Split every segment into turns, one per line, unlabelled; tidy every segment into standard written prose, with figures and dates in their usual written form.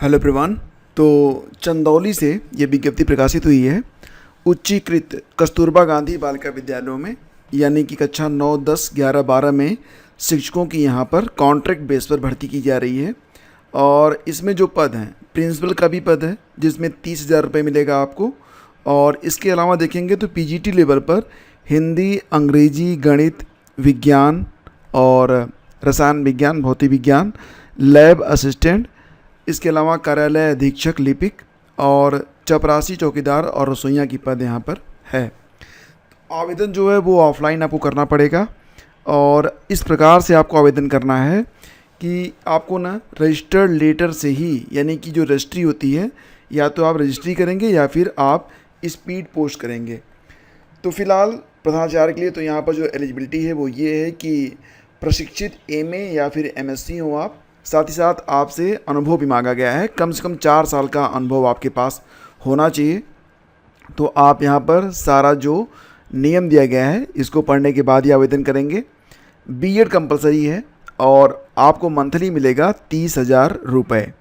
Hello everyone. तो चंदौली से ये विज्ञप्ति प्रकाशित हुई है उच्चीकृत कस्तूरबा गांधी बालिका विद्यालयों में, यानी कि कक्षा 9, 10, 11, 12 में शिक्षकों की यहाँ पर कॉन्ट्रैक्ट बेस पर भर्ती की जा रही है। और इसमें जो पद हैं, प्रिंसिपल का भी पद है जिसमें 30,000 रुपये मिलेगा आपको। और इसके अलावा देखेंगे तो पीजीटी लेवल पर हिंदी, अंग्रेजी, गणित, विज्ञान और रसायन विज्ञान, भौतिक विज्ञान, लैब असिस्टेंट, इसके अलावा कार्यालय अधीक्षक, लिपिक और चपरासी, चौकीदार और रसोइया की पद यहाँ पर है। आवेदन जो है वो ऑफलाइन आपको करना पड़ेगा और इस प्रकार से आपको आवेदन करना है कि आपको ना रजिस्टर्ड लेटर से ही, यानी कि जो रजिस्ट्री होती है, या तो आप रजिस्ट्री करेंगे या फिर आप स्पीड पोस्ट करेंगे। तो फिलहाल प्रधानाचार्य के लिए तो यहाँ पर जो एलिजिबिलिटी है वो ये है कि प्रशिक्षित एमए या फिर एमएससी हो आप। साथ ही साथ आपसे अनुभव भी मांगा गया है, कम से कम 4 साल का अनुभव आपके पास होना चाहिए। तो आप यहाँ पर सारा जो नियम दिया गया है इसको पढ़ने के बाद ही आवेदन करेंगे। बीएड कंपलसरी है और आपको मंथली मिलेगा 30,000 रुपये।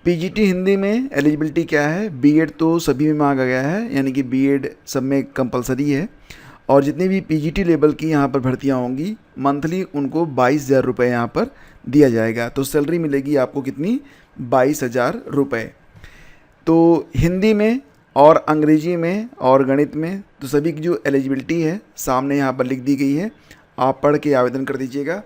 पीजीटी हिंदी में एलिजिबिलिटी क्या है? बीएड तो सभी में मांगा गया है, यानी कि बीएड सब में कंपलसरी है। और जितनी भी पीजीटी लेवल की यहाँ पर भर्तियाँ होंगी, मंथली उनको 22,000 रुपये यहाँ पर दिया जाएगा। तो सैलरी मिलेगी आपको कितनी? 22,000 रुपये। तो हिंदी में और अंग्रेजी में और गणित में तो सभी की जो एलिजिबिलिटी है सामने यहाँ पर लिख दी गई है, आप पढ़ के आवेदन कर दीजिएगा।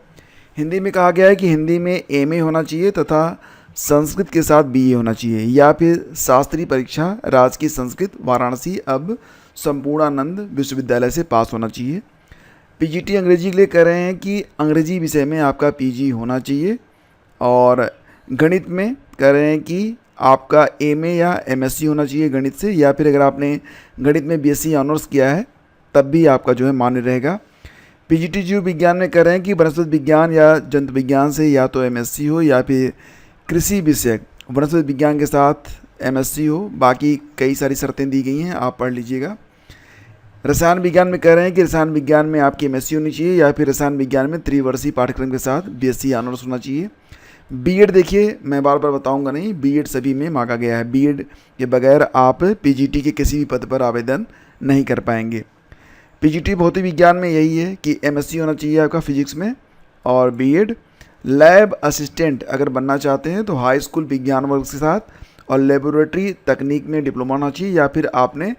हिंदी में कहा गया है कि हिंदी में एमए होना चाहिए तथा संस्कृत के साथ बीए होना चाहिए, या फिर शास्त्री परीक्षा राजकीय संस्कृत वाराणसी अब संपूर्णानंद विश्वविद्यालय से पास होना चाहिए। पीजीटी अंग्रेजी के लिए कह रहे हैं कि अंग्रेजी विषय में आपका पीजी होना चाहिए। और गणित में कह रहे हैं कि आपका एमए या एमएससी होना चाहिए गणित से, या फिर अगर आपने गणित में बीएससी ऑनर्स किया है तब भी आपका जो है मान्य रहेगा। पीजीटी जीव विज्ञान में कह रहे हैं कि वनस्पति विज्ञान या जंतु विज्ञान से या तो एमएससी हो, या फिर कृषि विषय वनस्पति विज्ञान के साथ एमएससी हो। बाकी कई सारी शर्तें दी गई हैं, आप पढ़ लीजिएगा। रसायन विज्ञान में कह रहे हैं कि रसायन विज्ञान में आपकी एमएससी होनी चाहिए, या फिर रसायन विज्ञान में त्रिवर्षीय पाठ्यक्रम के साथ बीएससी ऑनर्स होना चाहिए। बीएड देखिए, मैं बार बार बताऊंगा नहीं, बीएड सभी में मांगा गया है। बीएड के बगैर आप पीजीटी के किसी भी पद पर आवेदन नहीं कर पाएंगे। पीजीटी भौतिक विज्ञान में यही है कि एमएससी होना चाहिए आपका फिजिक्स में और बीएड। लैब असिस्टेंट अगर बनना चाहते हैं तो हाई स्कूल विज्ञान वर्ग के साथ और लेबोरेटरी तकनीक में डिप्लोमा होना चाहिए, या फिर आपने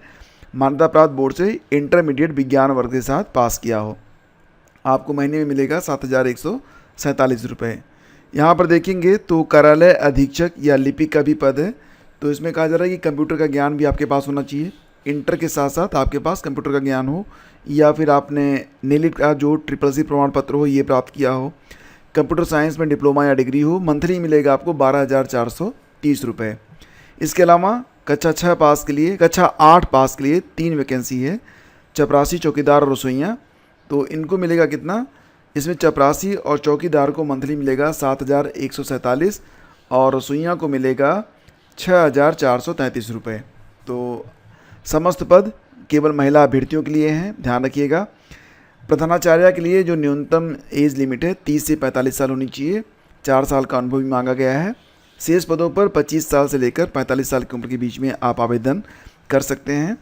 मान्यता प्राप्त बोर्ड से इंटरमीडिएट विज्ञान वर्ग के साथ पास किया हो। आपको महीने में मिलेगा 7,147 रुपये। यहाँ पर देखेंगे तो कार्यालय अधीक्षक या लिपिक का भी पद है। तो इसमें कहा जा रहा है कि कंप्यूटर का ज्ञान भी आपके पास होना चाहिए, इंटर के साथ साथ आपके पास कंप्यूटर का ज्ञान हो, या फिर आपने नीलिट का जो CCC प्रमाण पत्र हो ये प्राप्त किया हो, कंप्यूटर साइंस में डिप्लोमा या डिग्री हो। मंथली मिलेगा आपको 12,430 रुपये। इसके अलावा कक्षा 8 पास के लिए 3 वैकेंसी है, चपरासी, चौकीदार और रसोइया। तो इनको मिलेगा कितना? इसमें चपरासी और चौकीदार को मंथली मिलेगा 7,147 और रसोइया को मिलेगा 6,433 रुपये। तो समस्त पद केवल महिला अभ्यर्थियों के लिए हैं, ध्यान रखिएगा। प्रधानाचार्य के लिए जो न्यूनतम एज लिमिट है 30 से 45 साल होनी चाहिए, 4 साल का अनुभव भी मांगा गया है। शेष पदों पर 25 साल से लेकर 45 साल की उम्र के बीच में आप आवेदन कर सकते हैं।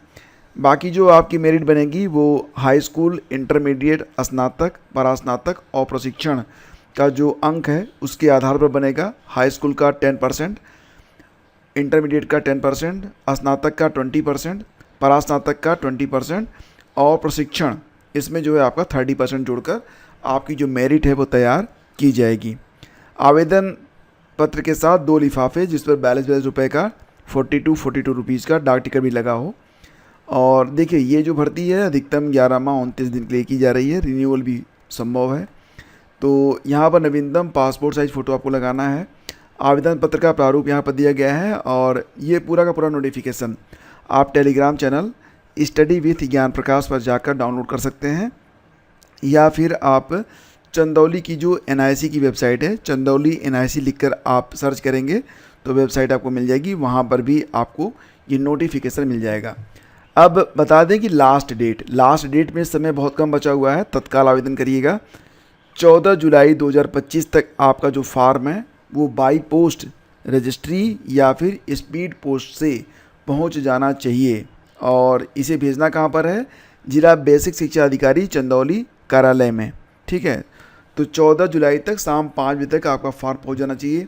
बाकी जो आपकी मेरिट बनेगी वो हाई स्कूल, इंटरमीडिएट, स्नातक, परास्नातक और प्रशिक्षण का जो अंक है उसके आधार पर बनेगा। हाई स्कूल का 10%, इंटरमीडिएट का 10%, स्नातक का 20%, परास्नातक का 20% और प्रशिक्षण इसमें जो है आपका 30% जोड़कर आपकी जो मेरिट है वो तैयार की जाएगी। आवेदन पत्र के साथ 2 लिफाफे जिस पर 42 रुपये का 42 रुपीज़ का डाक टिकट भी लगा हो। और देखिए, ये जो भर्ती है अधिकतम 11 माह 29 दिन के लिए की जा रही है, रिन्यूअल भी संभव है। तो यहाँ पर नवीनतम पासपोर्ट साइज़ फ़ोटो आपको लगाना है। आवेदन पत्र का प्रारूप यहाँ पर दिया गया है और ये पूरा का पूरा नोटिफिकेशन आप टेलीग्राम चैनल स्टडी विथ ज्ञान प्रकाश पर जाकर डाउनलोड कर सकते हैं, या फिर आप चंदौली की जो NIC की वेबसाइट है, चंदौली NIC लिखकर आप सर्च करेंगे तो वेबसाइट आपको मिल जाएगी, वहाँ पर भी आपको ये नोटिफिकेशन मिल जाएगा। अब बता दें कि लास्ट डेट में समय बहुत कम बचा हुआ है, तत्काल आवेदन करिएगा। 14 जुलाई 2025 तक आपका जो फॉर्म है वो बाई पोस्ट रजिस्ट्री या फिर स्पीड पोस्ट से पहुंच जाना चाहिए। और इसे भेजना कहाँ पर है? जिला बेसिक शिक्षा अधिकारी चंदौली कार्यालय में। ठीक है, तो 14 जुलाई तक शाम 5 बजे तक आपका फॉर्म पहुंच जाना चाहिए।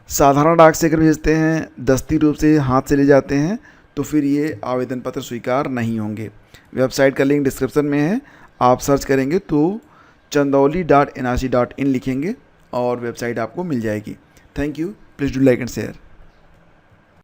साधारण डाक से अगर भेजते हैं, दस्ती रूप से हाथ से ले जाते हैं, तो फिर ये आवेदन पत्र स्वीकार नहीं होंगे। वेबसाइट का लिंक डिस्क्रिप्शन में है, आप सर्च करेंगे तो chandauli.nrc.in लिखेंगे और वेबसाइट आपको मिल जाएगी। Thank you, please do like and share.